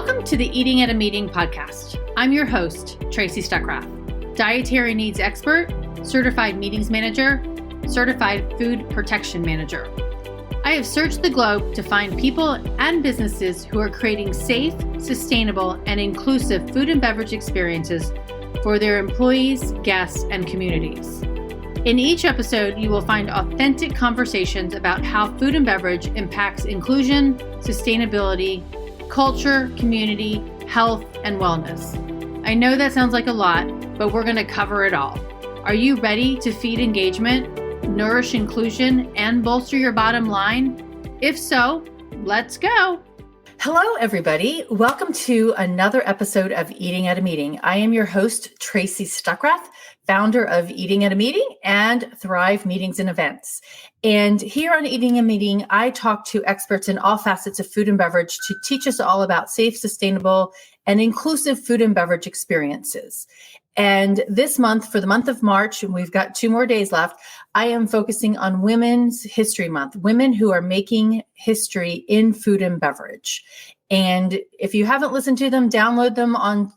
Welcome to the Eating at a Meeting podcast. I'm your host, Tracy Stuckrath, dietary needs expert, certified meetings manager, certified food protection manager. I have searched the globe to find people and businesses who are creating safe, sustainable, and inclusive food and beverage experiences for their employees, guests, and communities. In each episode, you will find authentic conversations about how food and beverage impacts inclusion, sustainability, culture, community, health, and wellness. I know that sounds like a lot, but we're going to cover it all. Are you ready to feed engagement, nourish inclusion, and bolster your bottom line? If so, let's go. Hello, everybody. Welcome to another episode of Eating at a Meeting. I am your host, Tracy Stuckrath, founder of Eating at a Meeting and Thrive Meetings and Events. And here on Eating at a Meeting, I talk to experts in all facets of food and beverage to teach us all about safe, sustainable, and inclusive food and beverage experiences. And this month, for the month of March, and we've got 2 more days left, I am focusing on Women's History Month, women who are making history in food and beverage. And if you haven't listened to them, download them on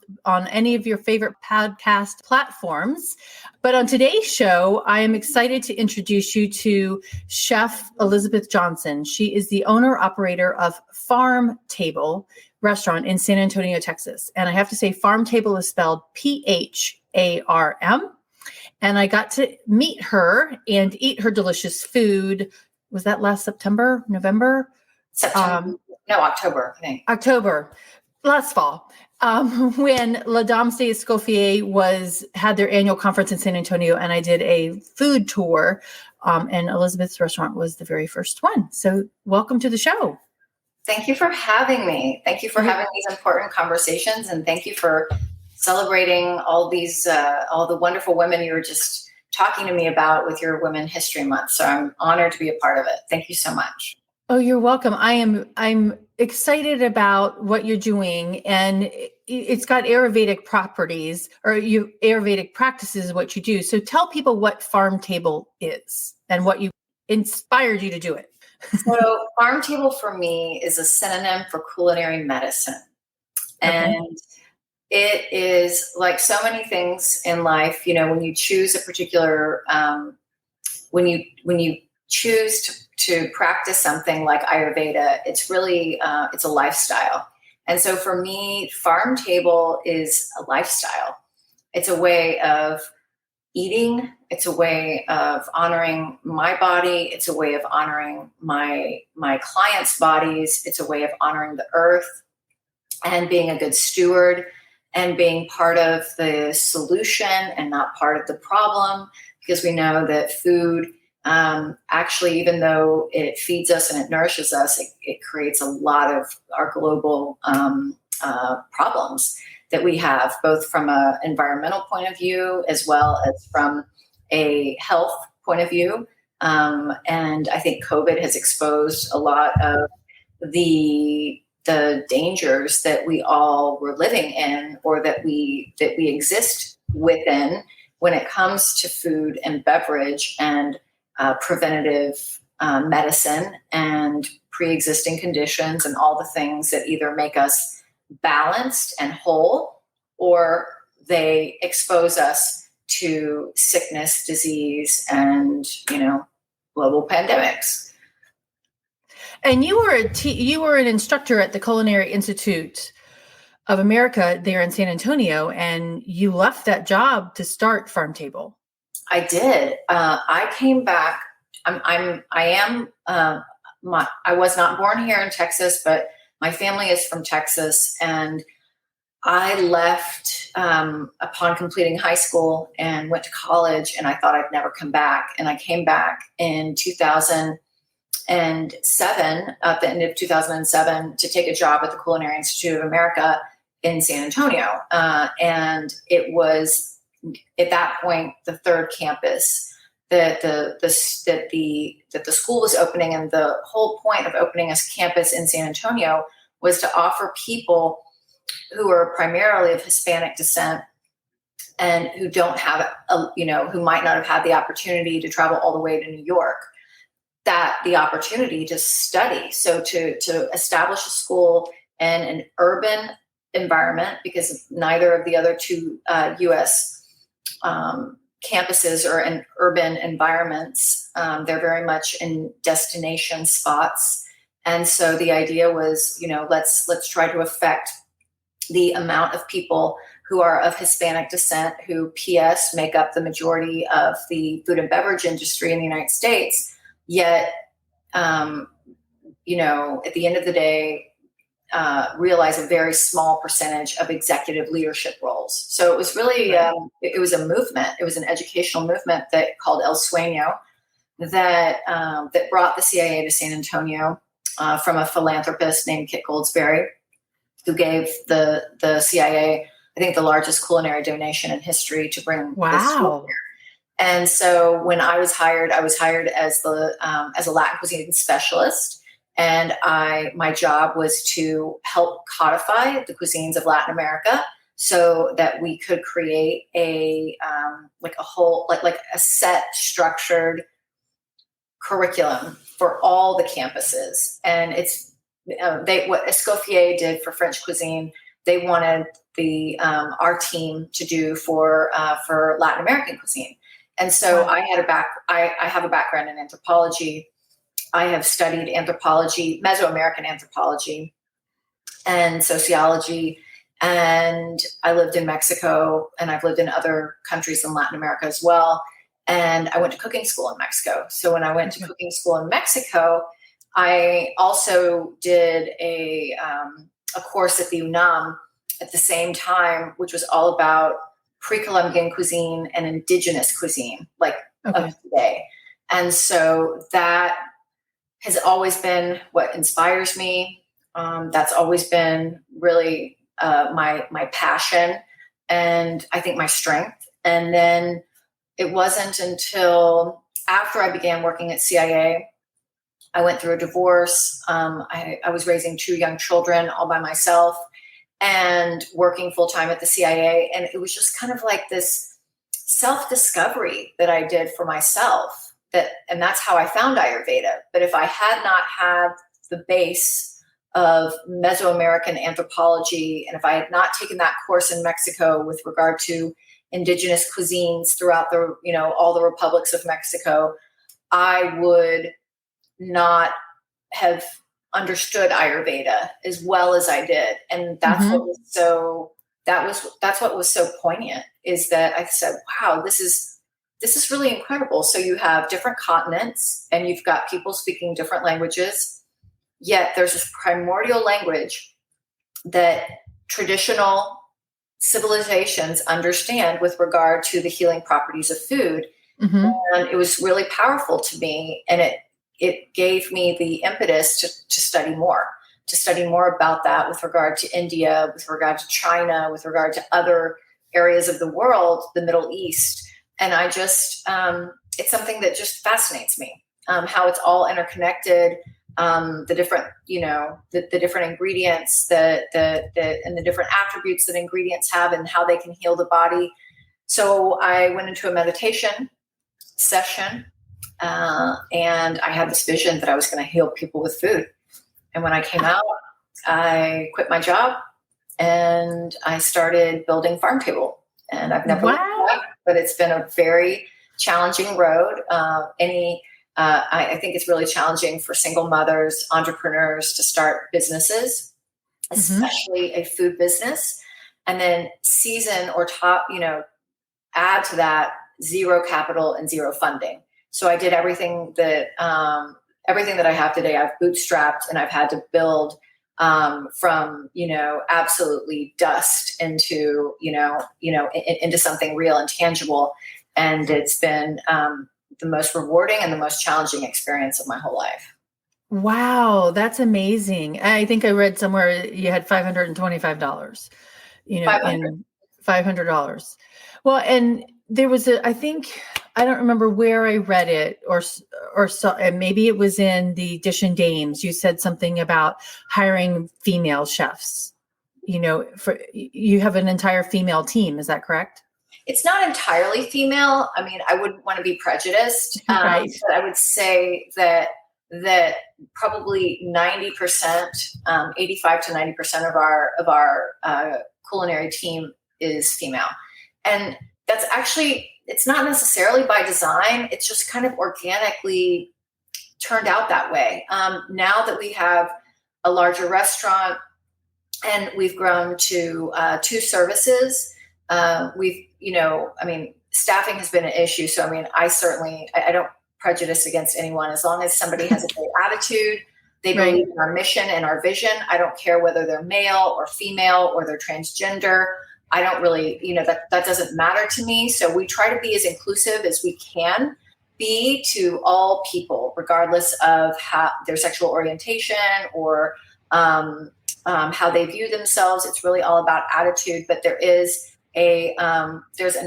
any of your favorite podcast platforms. But on today's show, I am excited to introduce you to Chef Elizabeth Johnson. She is the owner-operator of Pharm Table restaurant in San Antonio, Texas. And I have to say, Pharm Table is spelled Pharm. And I got to meet her and eat her delicious food. Was that last September, November? October, I think. October, last fall, when La Dame d'Escoffier had their annual conference in San Antonio, and I did a food tour, and Elizabeth's restaurant was the very first one. So welcome to the show. Thank you for having me. Thank you for having these important conversations, and thank you for celebrating all the wonderful women you were just talking to me about with your Women History Month. So I'm honored to be a part of it. Thank you so much. Oh, you're welcome. I'm excited about what you're doing, and it's got Ayurvedic properties, or Ayurvedic practices, what you do. So tell people what Pharm Table is and what inspired you to do it. So Pharm Table for me is a synonym for culinary medicine. And it is like so many things in life, when you choose a particular, when you choose to practice something like Ayurveda, it's really, it's a lifestyle. And so for me, Pharm Table is a lifestyle. It's a way of eating. It's a way of honoring my body. It's a way of honoring my clients' bodies. It's a way of honoring the earth and being a good steward and being part of the solution and not part of the problem, because we know that food, actually, even though it feeds us and it nourishes us, it creates a lot of our global problems that we have, both from an environmental point of view as well as from a health point of view. And I think COVID has exposed a lot of the dangers that we all were living in, or that we exist within when it comes to food and beverage and preventative medicine and pre-existing conditions and all the things that either make us balanced and whole, or they expose us to sickness, disease, and, global pandemics. And you were an instructor at the Culinary Institute of America there in San Antonio, and you left that job to start Pharm Table. I did. I came back. I was not born here in Texas, but my family is from Texas, and I left upon completing high school and went to college, and I thought I'd never come back. And I came back in 2007, at the end of 2007, to take a job at the Culinary Institute of America in San Antonio. And it was, at that point, the third campus that the school was opening. And the whole point of opening a campus in San Antonio was to offer people who are primarily of Hispanic descent and who don't have, who might not have had the opportunity to travel all the way to New York, that the opportunity to study. So to establish a school in an urban environment, because neither of the other two U.S. Campuses are in urban environments. They're very much in destination spots. And so the idea was, let's try to affect the amount of people who are of Hispanic descent, who PS make up the majority of the food and beverage industry in the United States. Yet, at the end of the day, realize a very small percentage of executive leadership roles. So it was really, it was a movement. It was an educational movement called El Sueño that brought the CIA to San Antonio from a philanthropist named Kit Goldsberry, who gave the CIA, I think, the largest culinary donation in history to bring this school here. And so when I was hired as a Latin cuisine specialist. And my job was to help codify the cuisines of Latin America so that we could create a set structured curriculum for all the campuses. And it's what Escoffier did for French cuisine, they wanted our team to do for Latin American cuisine. And so I have a background in anthropology. I have studied anthropology, Mesoamerican anthropology, and sociology. And I lived in Mexico, and I've lived in other countries in Latin America as well. And I went to cooking school in Mexico. So when I went to cooking school in Mexico, I also did a course at the UNAM at the same time, which was all about pre-Columbian cuisine and indigenous cuisine, of today. And so that has always been what inspires me. That's always been really my passion, and I think my strength. And then it wasn't until after I began working at CIA, I went through a divorce. I was raising 2 young children all by myself and working full time at the CIA. And it was just kind of like this self-discovery that I did for myself. And that's how I found Ayurveda. But if I had not had the base of Mesoamerican anthropology, and if I had not taken that course in Mexico with regard to indigenous cuisines throughout all the republics of Mexico, I would not have understood Ayurveda as well as I did. And that's that's what was so poignant, is that I said, wow, this is really incredible. So you have different continents and you've got people speaking different languages, yet there's this primordial language that traditional civilizations understand with regard to the healing properties of food. Mm-hmm. And it was really powerful to me. And it gave me the impetus to study more about that with regard to India, with regard to China, with regard to other areas of the world, the Middle East. And I just, it's something that just fascinates me, how it's all interconnected, the different, the different ingredients, and the different attributes that ingredients have and how they can heal the body. So I went into a meditation session, and I had this vision that I was going to heal people with food. And when I came out, I quit my job and I started building Pharm Table. And I've never looked back, but it's been a very challenging road. I think it's really challenging for single mothers, entrepreneurs to start businesses, especially a food business, and then season or add to that zero capital and zero funding. So I did everything that I have today. I've bootstrapped and I've had to build from, absolutely dust into, into something real and tangible. And it's been the most rewarding and the most challenging experience of my whole life. Wow, that's amazing. I think I read somewhere you had $525, $500. Well, and there was I don't remember where I read it or saw, and maybe it was in the Dish and Dames. You said something about hiring female chefs. You have an entire female team. Is that correct? It's not entirely female. I mean, I wouldn't want to be prejudiced, right. But I would say that that probably 90%, 85 to 90% of our culinary team is female. And that's actually, it's not necessarily by design. It's just kind of organically turned out that way. Now that we have a larger restaurant and we've grown to 2 services, staffing has been an issue. So, I don't prejudice against anyone. As long as somebody has a great attitude, they believe in our mission and our vision. I don't care whether they're male or female or they're transgender. I don't really, that doesn't matter to me. So we try to be as inclusive as we can be to all people, regardless of how their sexual orientation or how they view themselves. It's really all about attitude, but there's a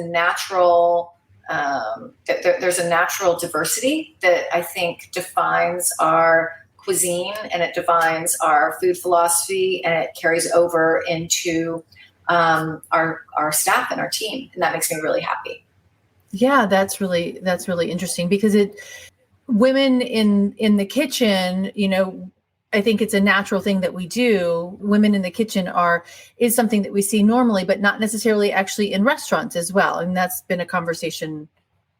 natural diversity that I think defines our cuisine, and it defines our food philosophy, and it carries over into our staff and our team, and that makes me really happy. Yeah, that's really interesting, because women in the kitchen, I think it's a natural thing that we do. Women in the kitchen is something that we see normally, but not necessarily actually in restaurants as well. And that's been a conversation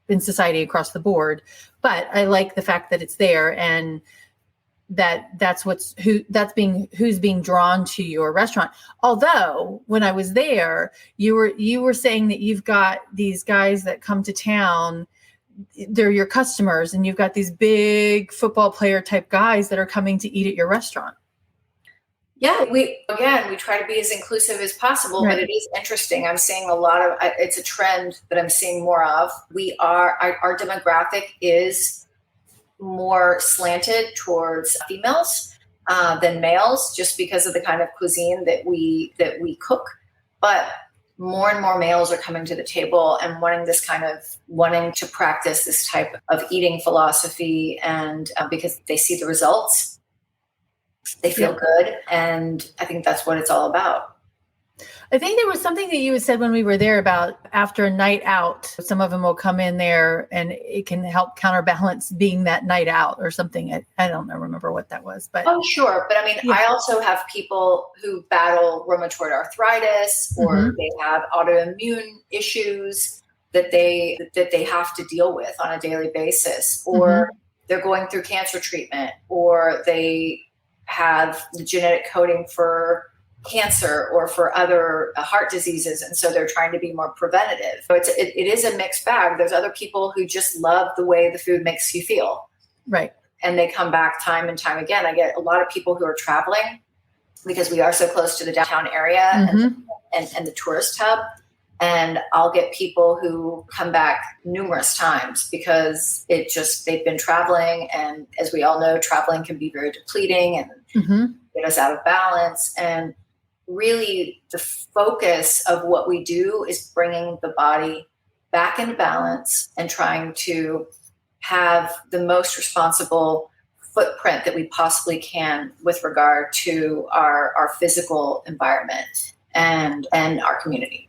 in society across the board. But I like the fact that it's there, and who's being drawn to your restaurant. Although when I was there, you were saying that you've got these guys that come to town, they're your customers, and you've got these big football player type guys that are coming to eat at your restaurant. Yeah, we try to be as inclusive as possible, right. But it is interesting. I'm seeing it's a trend that I'm seeing more of. Our demographic is more slanted towards females than males, just because of the kind of cuisine that we cook. But more and more males are coming to the table and wanting to practice this type of eating philosophy, and because they see the results, they feel good, and I think that's what it's all about. I think there was something that you had said when we were there about after a night out, some of them will come in there and it can help counterbalance being that night out or something. I don't remember what that was, but. Oh, sure. But I also have people who battle rheumatoid arthritis, or they have autoimmune issues that they have to deal with on a daily basis, or they're going through cancer treatment, or they have the genetic coding for cancer or for other heart diseases, and so they're trying to be more preventative. So it is a mixed bag. There's other people who just love the way the food makes you feel, right? And they come back time and time again. I get a lot of people who are traveling because we are so close to the downtown area and the tourist hub, and I'll get people who come back numerous times because they've been traveling, and as we all know, traveling can be very depleting and get us out of balance. And really, the focus of what we do is bringing the body back into balance and trying to have the most responsible footprint that we possibly can with regard to our physical environment and our community.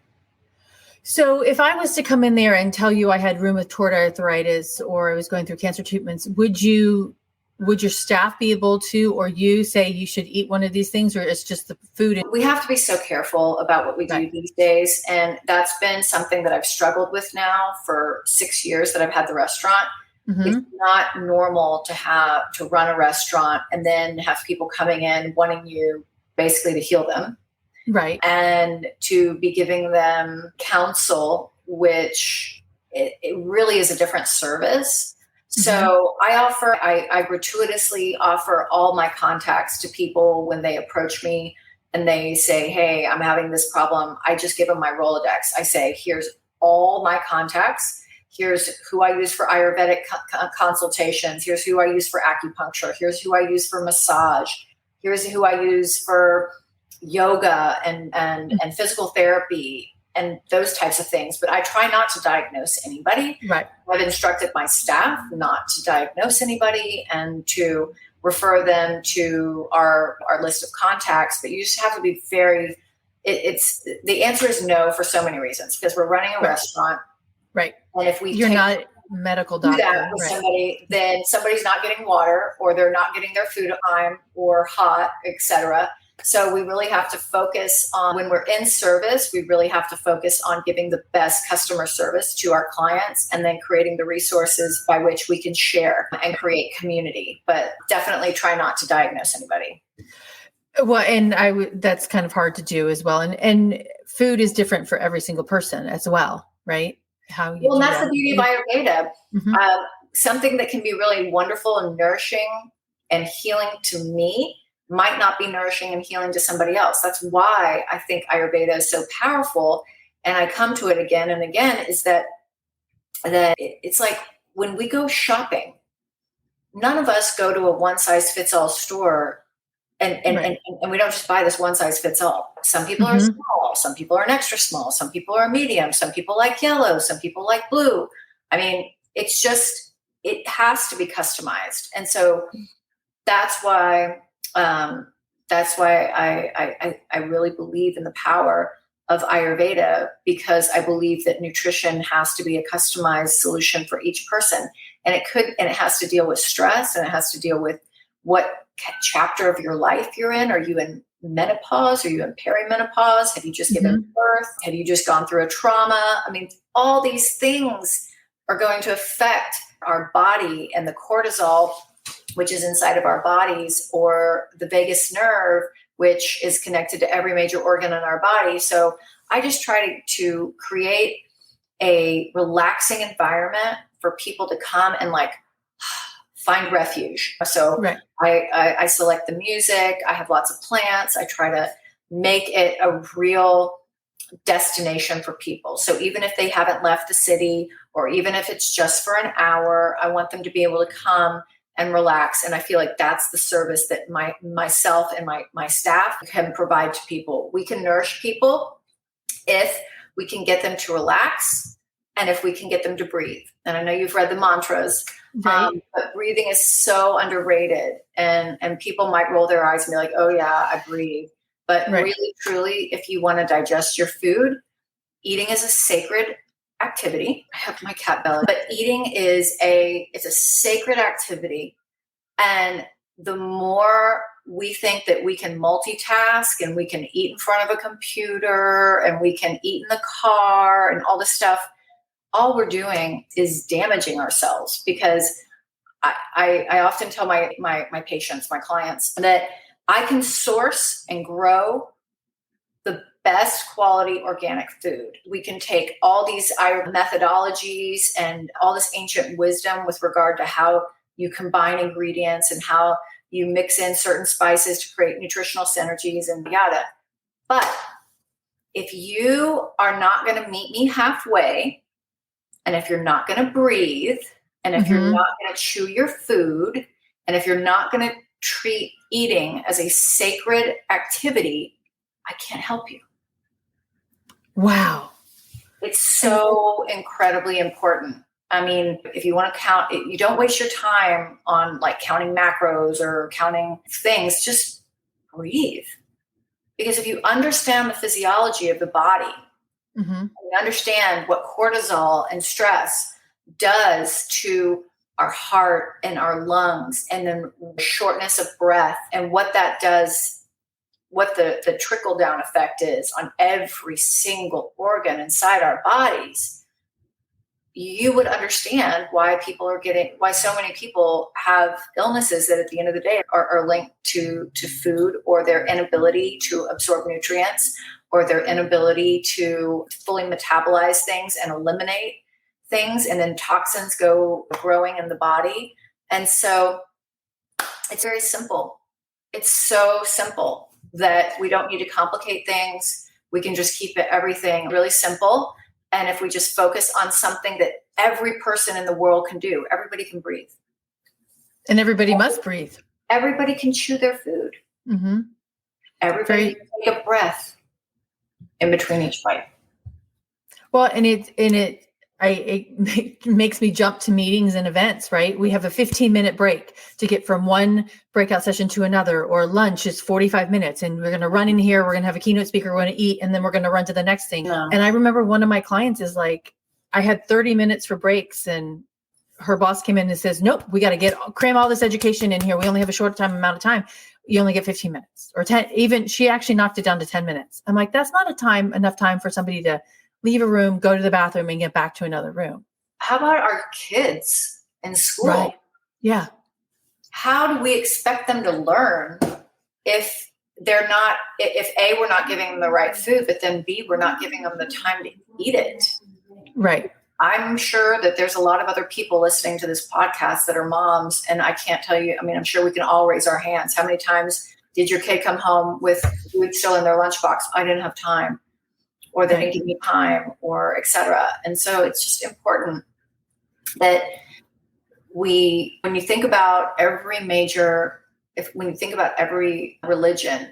So if I was to come in there and tell you I had rheumatoid arthritis or I was going through cancer treatments, would your staff be able to, or you say you should eat one of these things, or it's just the food? We have to be so careful about what we do these days. And that's been something that I've struggled with now for 6 years that I've had the restaurant. It's not normal to run a restaurant and then have people coming in wanting you basically to heal them. Right. And to be giving them counsel, which it really is a different service. So I gratuitously offer all my contacts to people when they approach me and they say, hey, I'm having this problem. I just give them my Rolodex. I say, here's all my contacts. Here's who I use for Ayurvedic consultations. Here's who I use for acupuncture. Here's who I use for massage. Here's who I use for yoga and physical therapy and those types of things. But I try not to diagnose anybody. Right. I've instructed my staff not to diagnose anybody and to refer them to our list of contacts. But you just have to be the answer is no for so many reasons, because we're running a restaurant. Right. And if we medical do doctor, that with right. somebody, then somebody's not getting water, or they're not getting their food on time or hot, etc. So we really have to focus on, when we're in service, we really have to focus on giving the best customer service to our clients, and then creating the resources by which we can share and create community. But definitely try not to diagnose anybody. Well, and that's kind of hard to do as well. And food is different for every single person as well, right? How you Well, do that's that. the beauty of Ayurveda. Mm-hmm. Something that can be really wonderful and nourishing and healing to me might not be nourishing and healing to somebody else. That's why I think Ayurveda is so powerful. And I come to it again and again, is that it's like when we go shopping, none of us go to a one-size-fits-all store and we don't just buy this one-size-fits-all. Some people are small, some people are an extra small, some people are medium, some people like yellow, some people like blue. I mean, it's just, it has to be customized. And so that's why I really believe in the power of Ayurveda, because I believe that nutrition has to be a customized solution for each person. And it has to deal with stress, and it has to deal with what chapter of your life you're in. Are you in menopause? Are you in perimenopause? Have you just given birth? Have you just gone through a trauma? I mean, all these things are going to affect our body, and the cortisol, which is inside of our bodies, or the vagus nerve, which is connected to every major organ in our body. So I just try to create a relaxing environment for people to come and like find refuge. So Right. I select the music. I have lots of plants. I try to make it a real destination for people. So even if they haven't left the city, or even if it's just for an hour, I want them to be able to come and relax. And I feel like that's the service that myself and my staff can provide to people. We can nourish people if we can get them to relax, and if we can get them to breathe. And I know you've read the mantras, Right. but breathing is so underrated. And people might roll their eyes and be like, oh yeah, I breathe. But Right. really, truly, if you want to digest your food, eating is a sacred activity. I have my cat belly, but eating it's a sacred activity. And the more we think that we can multitask, and we can eat in front of a computer, and we can eat in the car and all this stuff, all we're doing is damaging ourselves. Because I often tell my patients, my clients, that I can source and grow the best quality organic food. We can take all these methodologies and all this ancient wisdom with regard to how you combine ingredients and how you mix in certain spices to create nutritional synergies and yada. But if you are not going to meet me halfway, and if you're not going to breathe, and if you're not going to chew your food, and if you're not going to treat eating as a sacred activity, I can't help you. Wow. It's so incredibly important. I mean, if you want to count, you don't waste your time on like counting macros or counting things, just breathe. Because if you understand the physiology of the body, you understand what cortisol and stress does to our heart and our lungs, and then shortness of breath, and what that does, what the trickle down effect is on every single organ inside our bodies, you would understand why so many people have illnesses that at the end of the day are linked to food, or their inability to absorb nutrients, or their inability to fully metabolize things and eliminate things, and then toxins go growing in the body. And so it's very simple. It's so simple that we don't need to complicate things. We can just keep everything really simple. And if we just focus on something that every person in the world can do, everybody can breathe. And everybody must breathe. Everybody can chew their food. Everybody can take a breath in between each bite. Well, and it makes me jump to meetings and events, right? We have a 15-minute break to get from one breakout session to another, or lunch is 45 minutes, and we're going to run in here, we're going to have a keynote speaker, we're going to eat, and then we're going to run to the next thing. And I remember one of my clients is like, I had 30 minutes for breaks, and her boss came in and says, nope, we got to cram all this education in here. We only have a short amount of time. You only get 15 minutes or 10. Even she actually knocked it down to 10 minutes. I'm like, that's not enough time for somebody to leave a room, go to the bathroom, and get back to another room. How about our kids in school? Right. Yeah. How do we expect them to learn if we're not giving them the right food, but then B, we're not giving them the time to eat it? Right. I'm sure that there's a lot of other people listening to this podcast that are moms, and I can't tell you, I mean, I'm sure we can all raise our hands. How many times did your kid come home with food still in their lunchbox? I didn't have time, or they didn't give me time, or et cetera. And so it's just important that when you think about every religion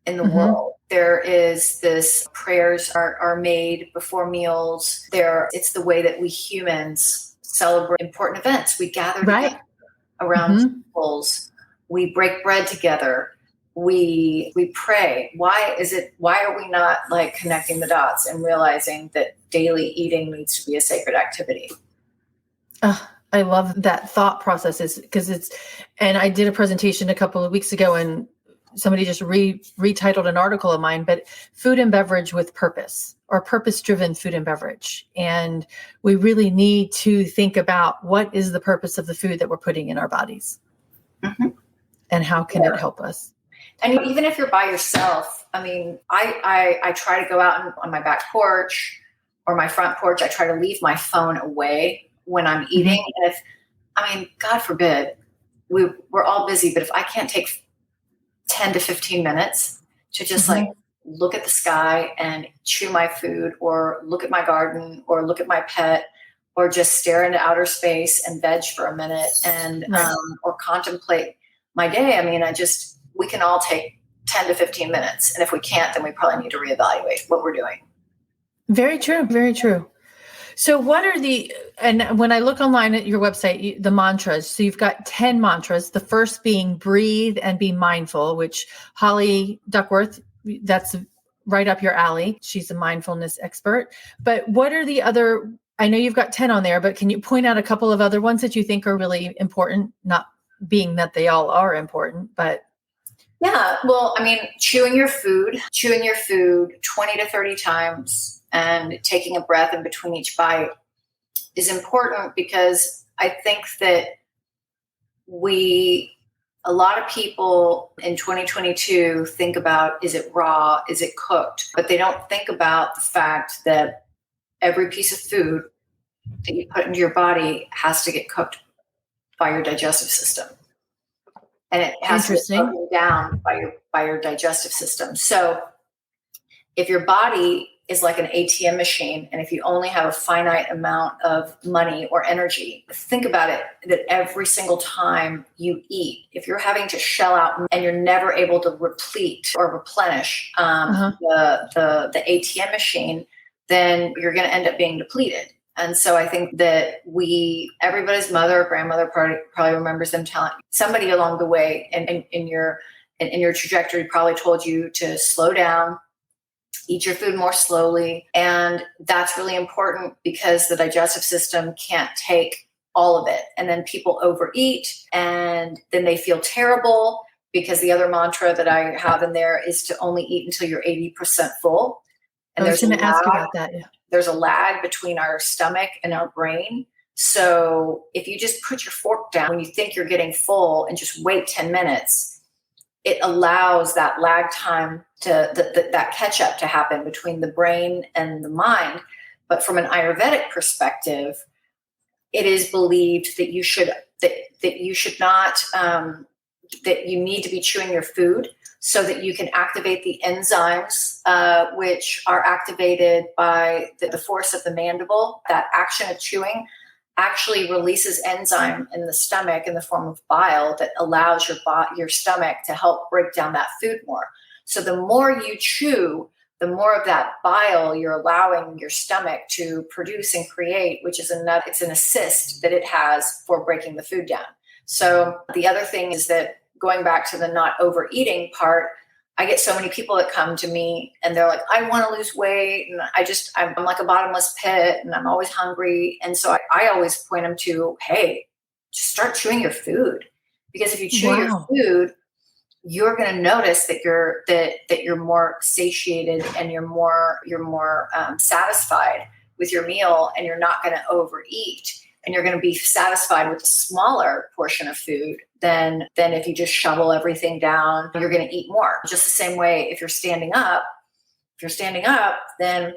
in the world, there is this prayers are made before meals. It's the way that we humans celebrate important events. We gather together around tables. We break bread together. We pray. Why are we not like connecting the dots and realizing that daily eating needs to be a sacred activity? I love that thought process and I did a presentation a couple of weeks ago, and somebody just retitled an article of mine, but food and beverage with purpose, or purpose-driven food and beverage. And we really need to think about what is the purpose of the food that we're putting in our bodies, and how can it help us? And even if you're by yourself, I mean, I try to go out on my back porch or my front porch. I try to leave my phone away when I'm eating. And God forbid, we're all busy, but if I can't take 10 to 15 minutes to just like look at the sky and chew my food, or look at my garden, or look at my pet, or just stare into outer space and veg for a minute and, or contemplate my day. I mean, we can all take 10 to 15 minutes. And if we can't, then we probably need to reevaluate what we're doing. Very true. Very true. So and when I look online at your website, the mantras, so you've got 10 mantras, the first being breathe and be mindful, which Holly Duckworth, that's right up your alley. She's a mindfulness expert. But what are the other, I know you've got 10 on there, but can you point out a couple of other ones that you think are really important? Not being that they all are important, but. Yeah. Well, I mean, chewing your food 20 to 30 times and taking a breath in between each bite is important, because I think that a lot of people in 2022 think about, is it raw? Is it cooked? But they don't think about the fact that every piece of food that you put into your body has to get cooked by your digestive system. And it has to be broken down by your digestive system. So if your body is like an ATM machine, and if you only have a finite amount of money or energy, think about it, that every single time you eat, if you're having to shell out and you're never able to replete or replenish the ATM machine, then you're going to end up being depleted. And so I think that everybody's mother or grandmother probably remembers them telling somebody along the way in your trajectory probably told you to slow down, eat your food more slowly. And that's really important, because the digestive system can't take all of it. And then people overeat, and then they feel terrible, because the other mantra that I have in there is to only eat until you're 80% full. And I was going to ask about that. Yeah. There's a lag between our stomach and our brain. So if you just put your fork down when you think you're getting full and just wait 10 minutes, it allows that lag time that catch up to happen between the brain and the mind. But from an Ayurvedic perspective, it is believed that you need to be chewing your food so that you can activate the enzymes, which are activated by the force of the mandible. That action of chewing actually releases enzyme in the stomach in the form of bile that allows your stomach to help break down that food more. So the more you chew, the more of that bile you're allowing your stomach to produce and create, which is it's an assist that it has for breaking the food down. So the other thing is that, going back to the not overeating part, I get so many people that come to me and they're like, I want to lose weight. And I'm like a bottomless pit and I'm always hungry. And so I always point them to, hey, just start chewing your food. Because if you chew your food, you're going to notice that you're more satiated and you're more satisfied with your meal, and you're not going to overeat, and you're going to be satisfied with a smaller portion of food than if you just shovel everything down. You're going to eat more. Just the same way, if you're standing up, then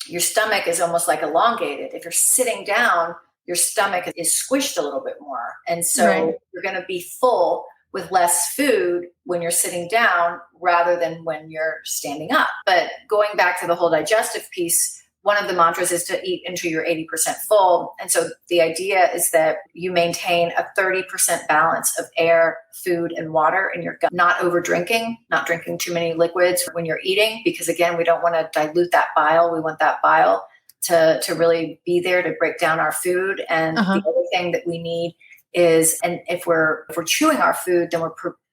your stomach is almost like elongated. If you're sitting down, your stomach is squished a little bit more, and so you're going to be full with less food when you're sitting down rather than when you're standing up. But going back to the whole digestive piece, one of the mantras is to eat until you're 80% full. And so the idea is that you maintain a 30% balance of air, food, and water in your gut, not over drinking, not drinking too many liquids when you're eating, because again, we don't want to dilute that bile. We want that bile to really be there to break down our food. And the other thing that we need is, and if we're chewing our food, then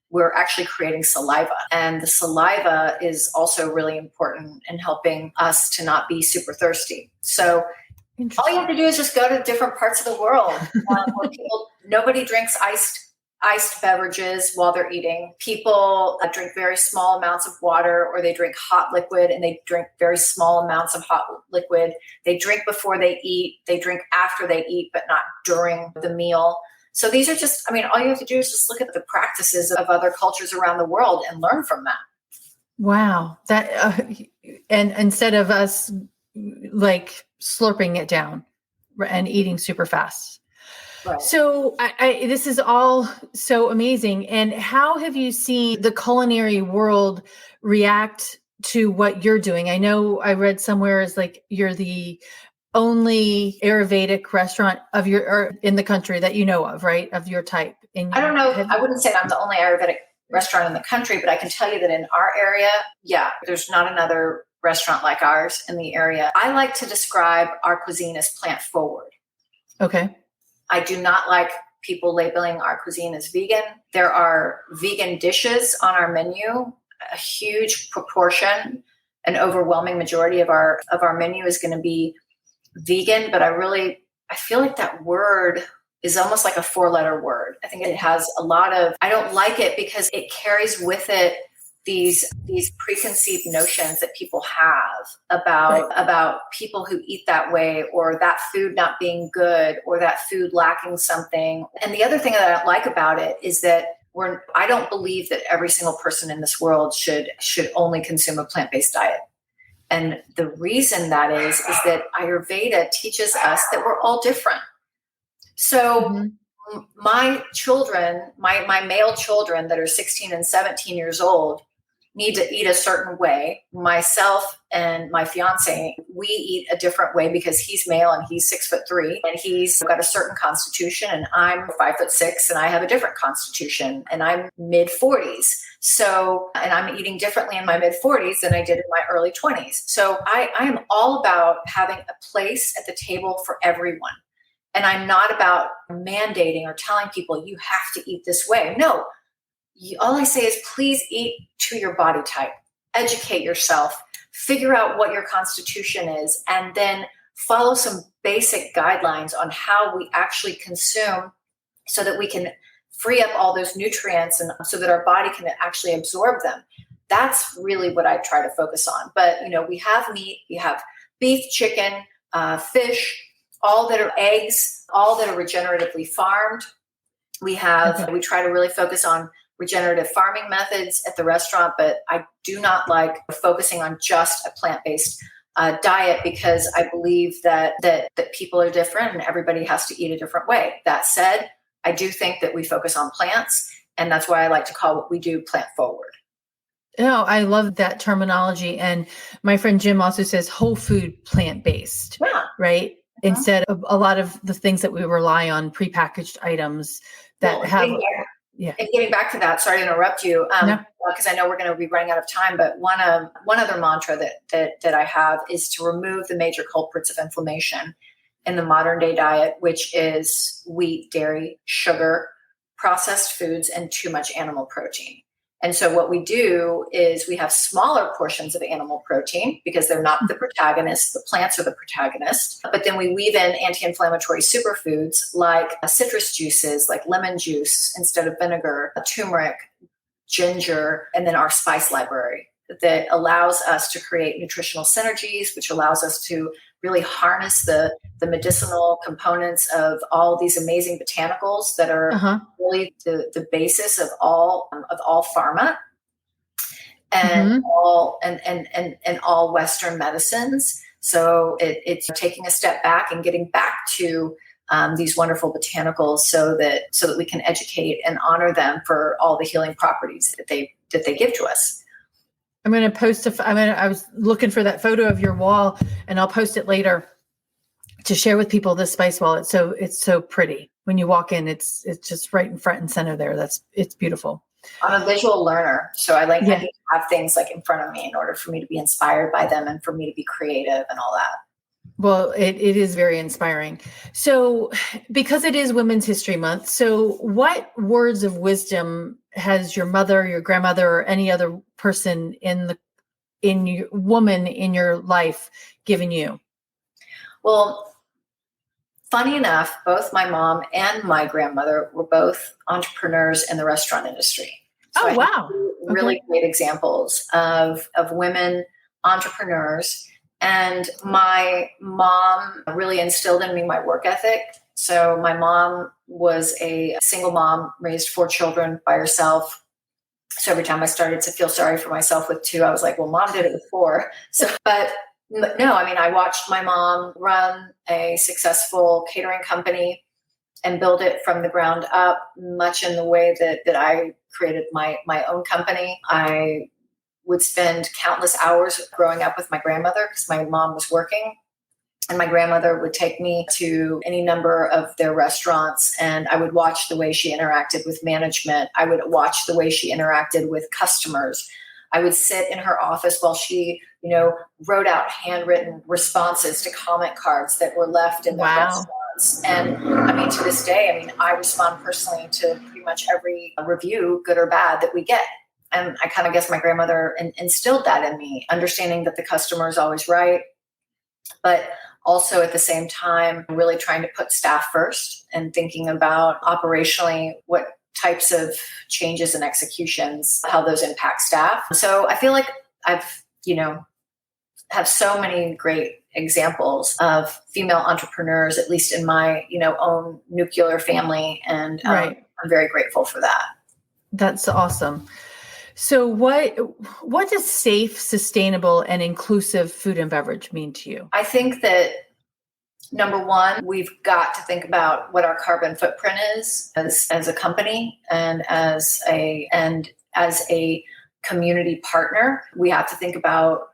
we're actually creating saliva. And the saliva is also really important in helping us to not be super thirsty. So all you have to do is just go to different parts of the world where nobody drinks iced beverages while they're eating. People drink very small amounts of water, or they drink hot liquid and they drink very small amounts of hot liquid. They drink before they eat. They drink after they eat, but not during the meal. So these are just, all you have to do is just look at the practices of other cultures around the world and learn from that. Wow. That, and instead of us like slurping it down and eating super fast. Right. So this is all so amazing. And how have you seen the culinary world react to what you're doing? I know I read somewhere is like, you're the only Ayurvedic restaurant in the country that you know of, right? Of your type. I don't know. I wouldn't say that I'm the only Ayurvedic restaurant in the country, but I can tell you that in our area, there's not another restaurant like ours in the area. I like to describe our cuisine as plant forward. Okay. I do not like people labeling our cuisine as vegan. There are vegan dishes on our menu. A huge proportion, an overwhelming majority of our menu is going to be vegan, but I feel like that word is almost like a 4-letter word. I think it has I don't like it because it carries with it these preconceived notions that people have about people who eat that way, or that food not being good, or that food lacking something. And the other thing that I don't like about it is that I don't believe that every single person in this world should only consume a plant-based diet. And the reason that is that Ayurveda teaches us that we're all different. So my children, my male children that are 16 and 17 years old, need to eat a certain way. Myself and my fiance, we eat a different way because he's male and he's 6'3" and he's got a certain constitution, and I'm 5'6" and I have a different constitution, and I'm mid-40s. So, and I'm eating differently in my mid-40s than I did in my early 20s. So I am all about having a place at the table for everyone. And I'm not about mandating or telling people you have to eat this way. No. All I say is please eat to your body type, educate yourself, figure out what your constitution is, and then follow some basic guidelines on how we actually consume so that we can free up all those nutrients and so that our body can actually absorb them. That's really what I try to focus on. But, we have meat, we have beef, chicken, fish, all that are eggs, all that are regeneratively farmed. We try to really focus on regenerative farming methods at the restaurant, but I do not like focusing on just a plant-based diet because I believe that people are different and everybody has to eat a different way. That said, I do think that we focus on plants, and that's why I like to call what we do plant forward. Oh, I love that terminology. And my friend Jim also says whole food plant-based, right? Uh-huh. Instead of a lot of the things that we rely on, prepackaged items that have... Yeah. And getting back to that, sorry to interrupt you, because I know we're going to be running out of time, but one other mantra that I have is to remove the major culprits of inflammation in the modern day diet, which is wheat, dairy, sugar, processed foods, and too much animal protein. And so what we do is we have smaller portions of animal protein because they're not the protagonist, the plants are the protagonist. But then we weave in anti-inflammatory superfoods like citrus juices, like lemon juice instead of vinegar, turmeric, ginger, and then our spice library that allows us to create nutritional synergies, which allows us to really harness the medicinal components of all these amazing botanicals that are really the basis of all pharma and all Western medicines. So it's taking a step back and getting back to these wonderful botanicals so that we can educate and honor them for all the healing properties that they give to us. I'm going to post I was looking for that photo of your wall, and I'll post it later to share with people this spice wall. It's so pretty. When you walk in, it's just right in front and center there. It's beautiful. I'm a visual learner, so I need to have things like in front of me in order for me to be inspired by them and for me to be creative and all that. Well, it is very inspiring. So because it is Women's History Month, so what words of wisdom has your mother, your grandmother, or any other person in your life given you? Well, funny enough, both my mom and my grandmother were both entrepreneurs in the restaurant industry. So wow. Really great examples of women entrepreneurs. And my mom really instilled in me my work ethic. So my mom was a single mom, raised 4 children by herself. So every time I started to feel sorry for myself with 2, I was like, well, mom did it with 4. So, but no, I watched my mom run a successful catering company and build it from the ground up, much in the way that I created my own company. I would spend countless hours growing up with my grandmother because my mom was working. And my grandmother would take me to any number of their restaurants, and I would watch the way she interacted with management. I would watch the way she interacted with customers. I would sit in her office while she, wrote out handwritten responses to comment cards that were left in the restaurants. And to this day, I respond personally to pretty much every review, good or bad, that we get. And I kind of guess my grandmother instilled that in me, understanding that the customer is always right, but also at the same time, really trying to put staff first and thinking about operationally what types of changes and executions, how those impact staff. So I feel like I've, have so many great examples of female entrepreneurs, at least in my, own nuclear family. And I'm very grateful for that. That's awesome. So what does safe, sustainable, and inclusive food and beverage mean to you? I think that number one, we've got to think about what our carbon footprint is as a company and as a community partner. We have to think about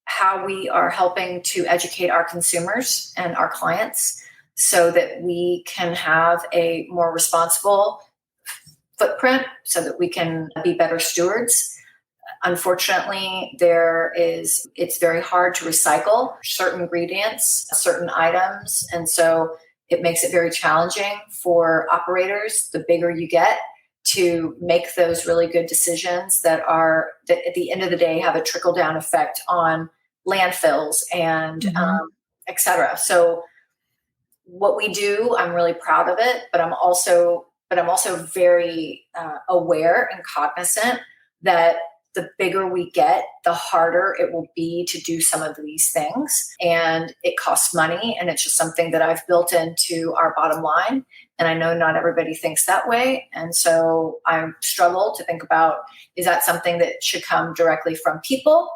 how we are helping to educate our consumers and our clients so that we can have a more responsible footprint so that we can be better stewards. Unfortunately, it's very hard to recycle certain ingredients, certain items. And so it makes it very challenging for operators, the bigger you get, to make those really good decisions that at the end of the day have a trickle down effect on landfills and et cetera. So what we do, I'm really proud of it, but I'm also very aware and cognizant that the bigger we get, the harder it will be to do some of these things. And it costs money. And it's just something that I've built into our bottom line. And I know not everybody thinks that way. And so I struggle to think about, is that something that should come directly from people?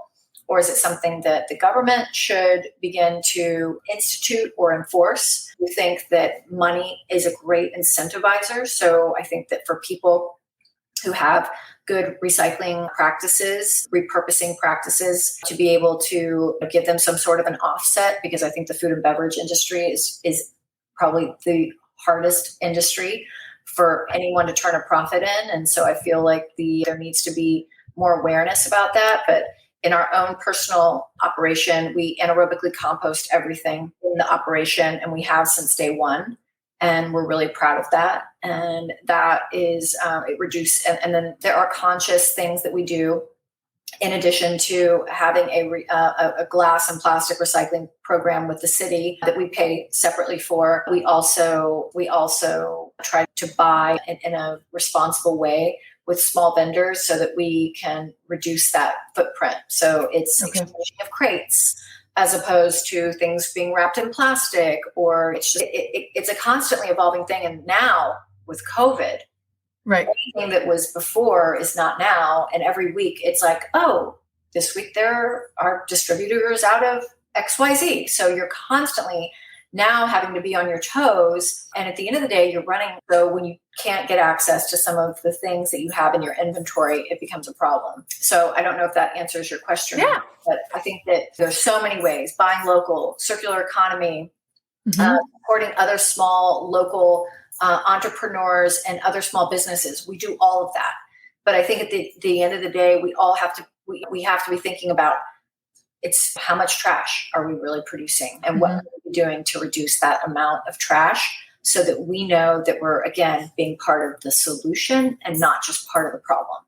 Or is it something that the government should begin to institute or enforce? We think that money is a great incentivizer. So I think that for people who have good recycling practices, repurposing practices, to be able to give them some sort of an offset, because I think the food and beverage industry is probably the hardest industry for anyone to turn a profit in. And so I feel like there needs to be more awareness about that. But in our own personal operation, we anaerobically compost everything in the operation, and we have since day one. And we're really proud of that. And that is, it reduces, and then there are conscious things that we do in addition to having a glass and plastic recycling program with the city that we pay separately for. We also try to buy in a responsible way with small vendors so that we can reduce that footprint. So it's exchanging of crates as opposed to things being wrapped in plastic, or it's a constantly evolving thing. And now with COVID, right, anything that was before is not now. And every week it's like, oh, this week there are distributors out of XYZ. So you're constantly now having to be on your toes. And at the end of the day, you're running. So when you can't get access to some of the things that you have in your inventory, it becomes a problem. So I don't know if that answers your question. Yeah. But I think that there's so many ways: buying local, circular economy, supporting other small local entrepreneurs and other small businesses. We do all of that. But I think at the end of the day, we all have to, we have to be thinking about, it's how much trash are we really producing, and what are we doing to reduce that amount of trash so that we know that we're, again, being part of the solution and not just part of the problem.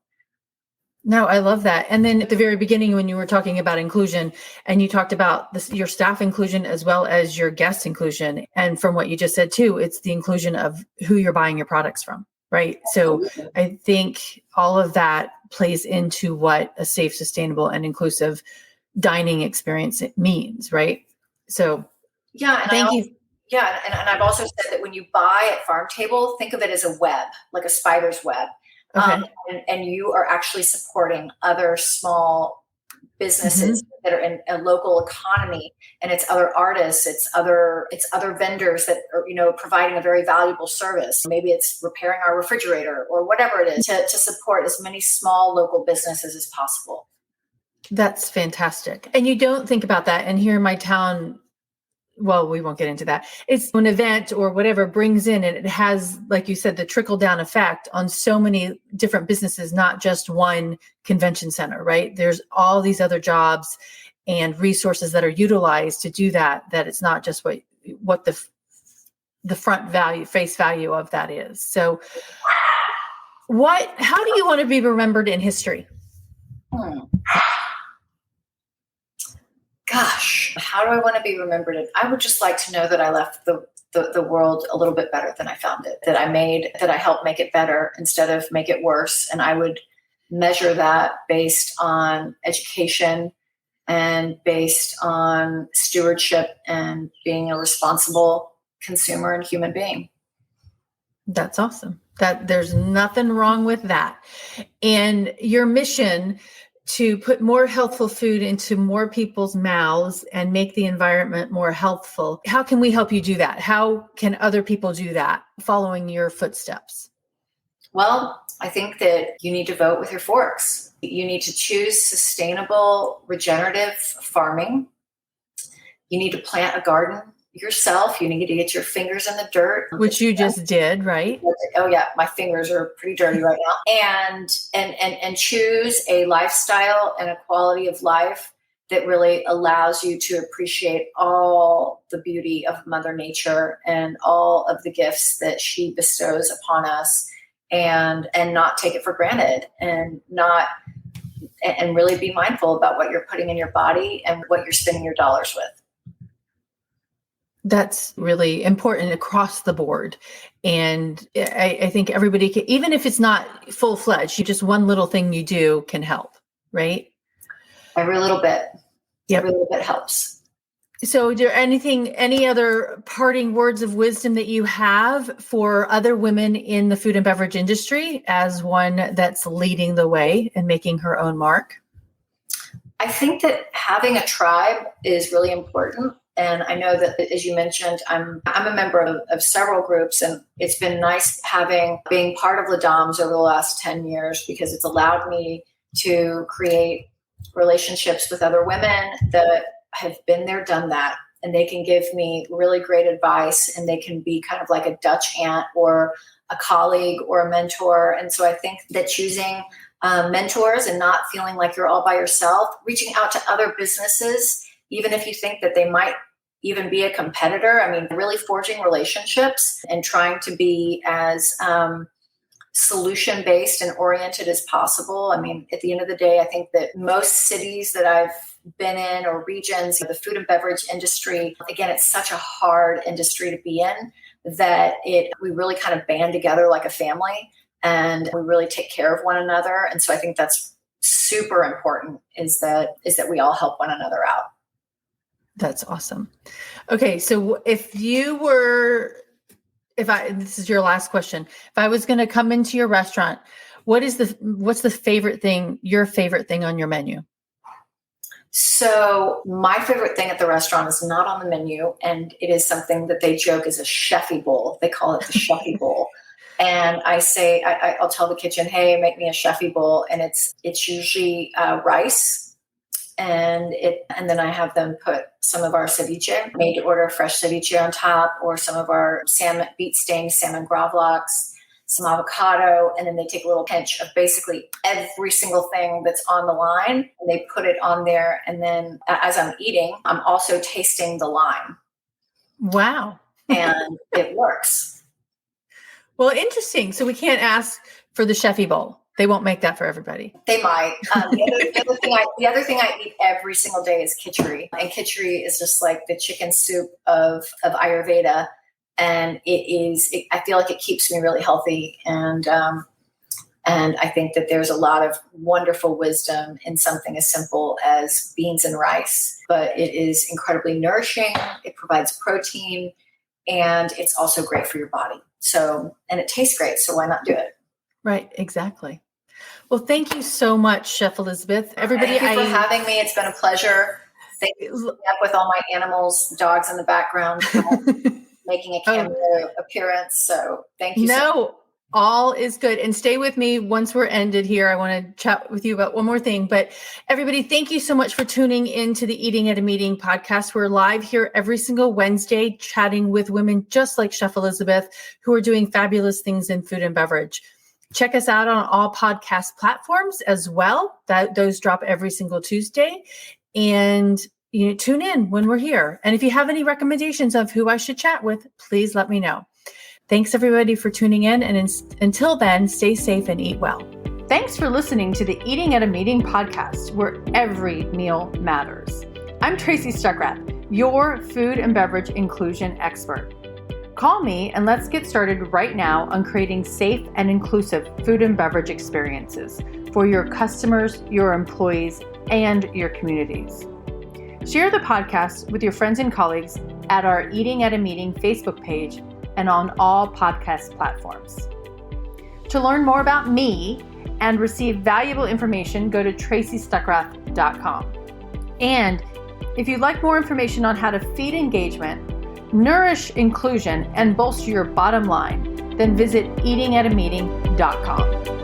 No, I love that. And then at the very beginning, when you were talking about inclusion and you talked about this, your staff inclusion as well as your guest inclusion. And from what you just said too, it's the inclusion of who you're buying your products from, right? So I think all of that plays into what a safe, sustainable, and inclusive dining experience it means, right? So yeah, thank you. Yeah, and I've also said that when you buy at Pharm Table, think of it as a web, like a spider's web. Okay. And you are actually supporting other small businesses that are in a local economy, and it's other artists, it's other vendors that are, providing a very valuable service. Maybe it's repairing our refrigerator or whatever it is, to support as many small local businesses as possible. That's fantastic. And you don't think about that. And here in my town, well, we won't get into that. It's an event or whatever brings in, and it has, like you said, the trickle down effect on so many different businesses, not just one convention center, right? There's all these other jobs and resources that are utilized to do that it's not just what the face value of that is. So how do you want to be remembered in history? Gosh, how do I want to be remembered? I would just like to know that I left the world a little bit better than I found it, that I helped make it better instead of make it worse. And I would measure that based on education and based on stewardship and being a responsible consumer and human being. That's awesome. That there's nothing wrong with that. And your mission to put more healthful food into more people's mouths and make the environment more healthful. How can we help you do that? How can other people do that following your footsteps? Well, I think that you need to vote with your forks. You need to choose sustainable, regenerative farming. You need to plant a garden yourself. You need to get your fingers in the dirt, which you just did, right? Oh yeah, my fingers are pretty dirty right now. And choose a lifestyle and a quality of life that really allows you to appreciate all the beauty of Mother Nature and all of the gifts that she bestows upon us, and not take it for granted, and really be mindful about what you're putting in your body and what you're spending your dollars with. That's really important across the board. And I think everybody can, even if it's not full-fledged, just one little thing you do can help, right? Every little bit. Yep. Every little bit helps. So is there any other parting words of wisdom that you have for other women in the food and beverage industry as one that's leading the way and making her own mark? I think that having a tribe is really important. And I know that, as you mentioned, I'm a member of several groups, and it's been nice being part of Les Dames over the last 10 years, because it's allowed me to create relationships with other women that have been there, done that, and they can give me really great advice, and they can be kind of like a Dutch aunt or a colleague or a mentor. And so I think that choosing mentors and not feeling like you're all by yourself, reaching out to other businesses, even if you think that they might even be a competitor. I mean, really forging relationships and trying to be as solution-based and oriented as possible. I mean, at the end of the day, I think that most cities that I've been in or regions, the food and beverage industry, again, it's such a hard industry to be in that we really kind of band together like a family and we really take care of one another. And so I think that's super important is that we all help one another out. That's awesome. Okay. So this is your last question. If I was going to come into your restaurant, what's the favorite thing, your favorite thing on your menu? So my favorite thing at the restaurant is not on the menu, and it is something that they joke is a chefy bowl. They call it the chefy bowl. And I say, I'll tell the kitchen, hey, make me a chefy bowl. And it's usually rice. And then I have them put some of our ceviche, made to order fresh ceviche on top, or some of our salmon, beet steamed salmon gravlax, some avocado, and then they take a little pinch of basically every single thing that's on the line, and they put it on there. And then as I'm eating, I'm also tasting the lime. Wow. And it works. Well, interesting. So we can't ask for the chefy bowl. They won't make that for everybody. They might. The other thing I eat every single day is khichdi. And khichdi is just like the chicken soup of Ayurveda. And I feel like it keeps me really healthy. And I think that there's a lot of wonderful wisdom in something as simple as beans and rice. But it is incredibly nourishing. It provides protein. And it's also great for your body. And it tastes great. So why not do it? Right. Exactly. Well, thank you so much, Chef Elizabeth. Everybody, thank you for having me. It's been a pleasure. Thank you for up with all my animals, dogs in the background, making a cameo appearance. So thank you. No, all is good. And stay with me once we're ended here. I want to chat with you about one more thing. But everybody, thank you so much for tuning into the Eating at a Meeting podcast. We're live here every single Wednesday, chatting with women just like Chef Elizabeth, who are doing fabulous things in food and beverage. Check us out on all podcast platforms as well. Those drop every single Tuesday. And tune in when we're here. And if you have any recommendations of who I should chat with, please let me know. Thanks everybody for tuning in. And until then, stay safe and eat well. Thanks for listening to the Eating at a Meeting podcast, where every meal matters. I'm Tracy Stuckrath, your food and beverage inclusion expert. Call me and let's get started right now on creating safe and inclusive food and beverage experiences for your customers, your employees, and your communities. Share the podcast with your friends and colleagues at our Eating at a Meeting Facebook page and on all podcast platforms. To learn more about me and receive valuable information, go to tracystuckrath.com. And if you'd like more information on how to feed engagement, nourish inclusion, and bolster your bottom line, then visit eatingatameeting.com.